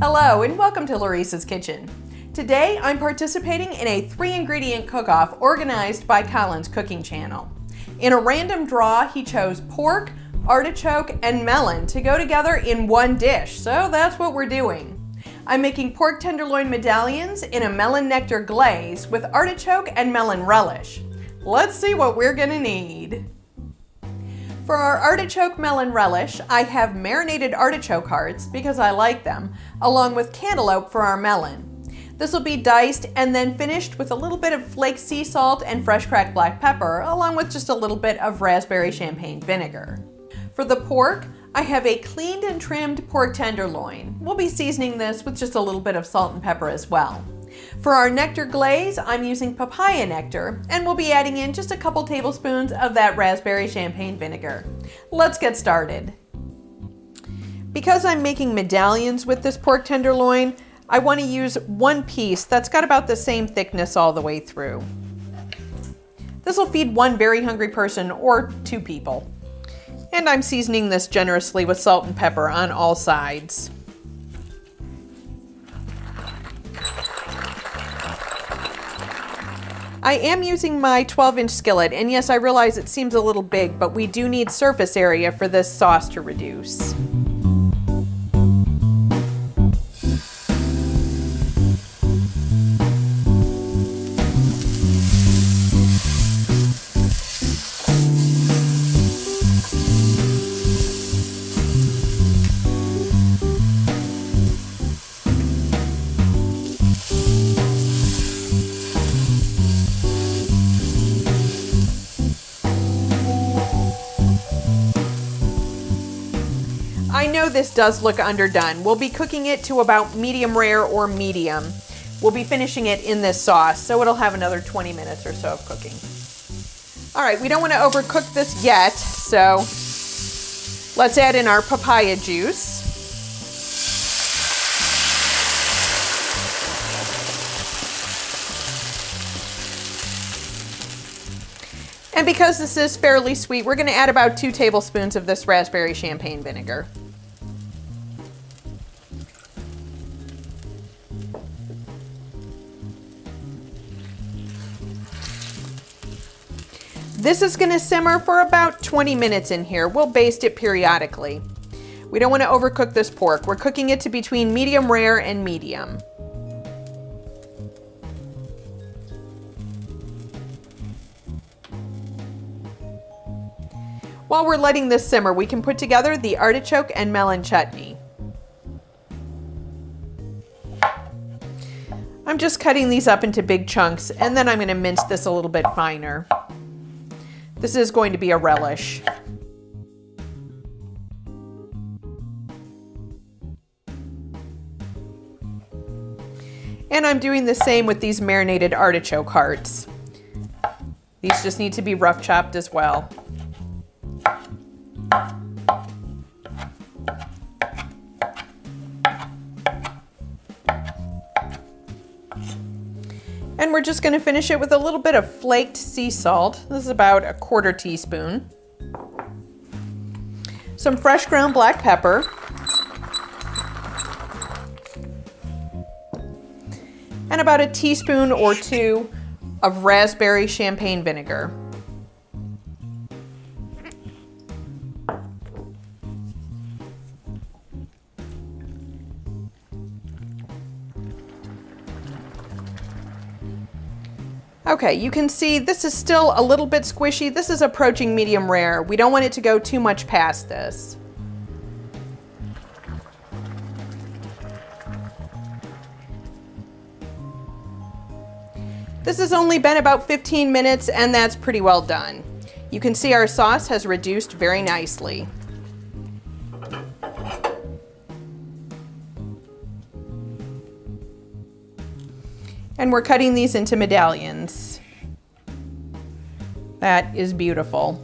Hello and welcome to Laurice's Kitchen. Today I'm participating in a 3-ingredient cook-off organized by Colin's cooking channel. In a random draw, he chose pork, artichoke, and melon to go together in one dish, so that's what we're doing. I'm making pork tenderloin medallions in a melon nectar glaze with artichoke and melon relish. Let's see what we're gonna need. For our artichoke melon relish, I have marinated artichoke hearts because I like them, along with cantaloupe for our melon. This will be diced and then finished with a little bit of flaked sea salt and fresh cracked black pepper, along with just a little bit of raspberry champagne vinegar. For the pork, I have a cleaned and trimmed pork tenderloin. We'll be seasoning this with just a little bit of salt and pepper as well. For our nectar glaze, I'm using papaya nectar, and we'll be adding in just a couple tablespoons of that raspberry champagne vinegar. Let's get started. Because I'm making medallions with this pork tenderloin, I want to use one piece that's got about the same thickness all the way through. This will feed one very hungry person or 2 people. And I'm seasoning this generously with salt and pepper on all sides. I am using my 12-inch skillet, and yes, I realize it seems a little big, but we do need surface area for this sauce to reduce. I know this does look underdone. We'll be cooking it to about medium rare or medium. We'll be finishing it in this sauce, so it'll have another 20 minutes or so of cooking. All right, we don't want to overcook this yet, so let's add in our papaya juice. And because this is fairly sweet, we're going to add about 2 tablespoons of this raspberry champagne vinegar. This is going to simmer for about 20 minutes in here. We'll baste it periodically. We don't want to overcook this pork. We're cooking it to between medium rare and medium. While we're letting this simmer, we can put together the artichoke and melon chutney. I'm just cutting these up into big chunks, and then I'm going to mince this a little bit finer. This is going to be a relish. And I'm doing the same with these marinated artichoke hearts. These just need to be rough chopped as well. And we're just going to finish it with a little bit of flaked sea salt. This is about a 1/4 teaspoon. Some fresh ground black pepper. And about a teaspoon or 2 of raspberry champagne vinegar. Okay, you can see this is still a little bit squishy. This is approaching medium rare. We don't want it to go too much past this. This has only been about 15 minutes, and that's pretty well done. You can see our sauce has reduced very nicely. And we're cutting these into medallions. That is beautiful.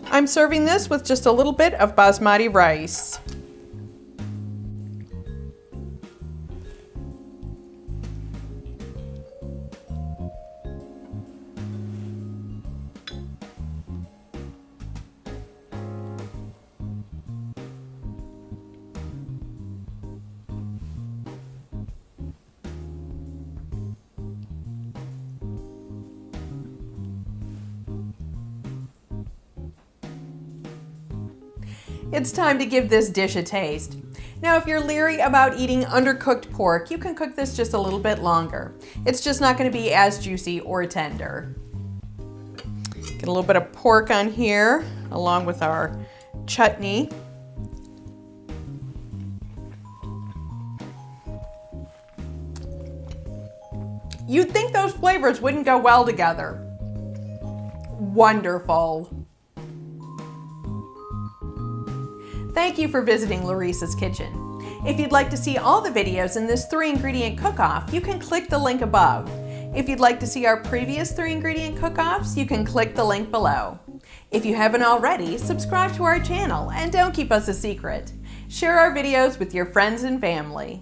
I'm serving this with just a little bit of basmati rice. It's time to give this dish a taste. Now, if you're leery about eating undercooked pork, you can cook this just a little bit longer. It's just not going to be as juicy or tender. Get a little bit of pork on here, along with our chutney. You'd think those flavors wouldn't go well together. Wonderful. Thank you for visiting Laurice's Kitchen. If you'd like to see all the videos in this 3-ingredient cook-off, you can click the link above. If you'd like to see our previous 3-ingredient cook-offs, you can click the link below. If you haven't already, subscribe to our channel and don't keep us a secret. Share our videos with your friends and family.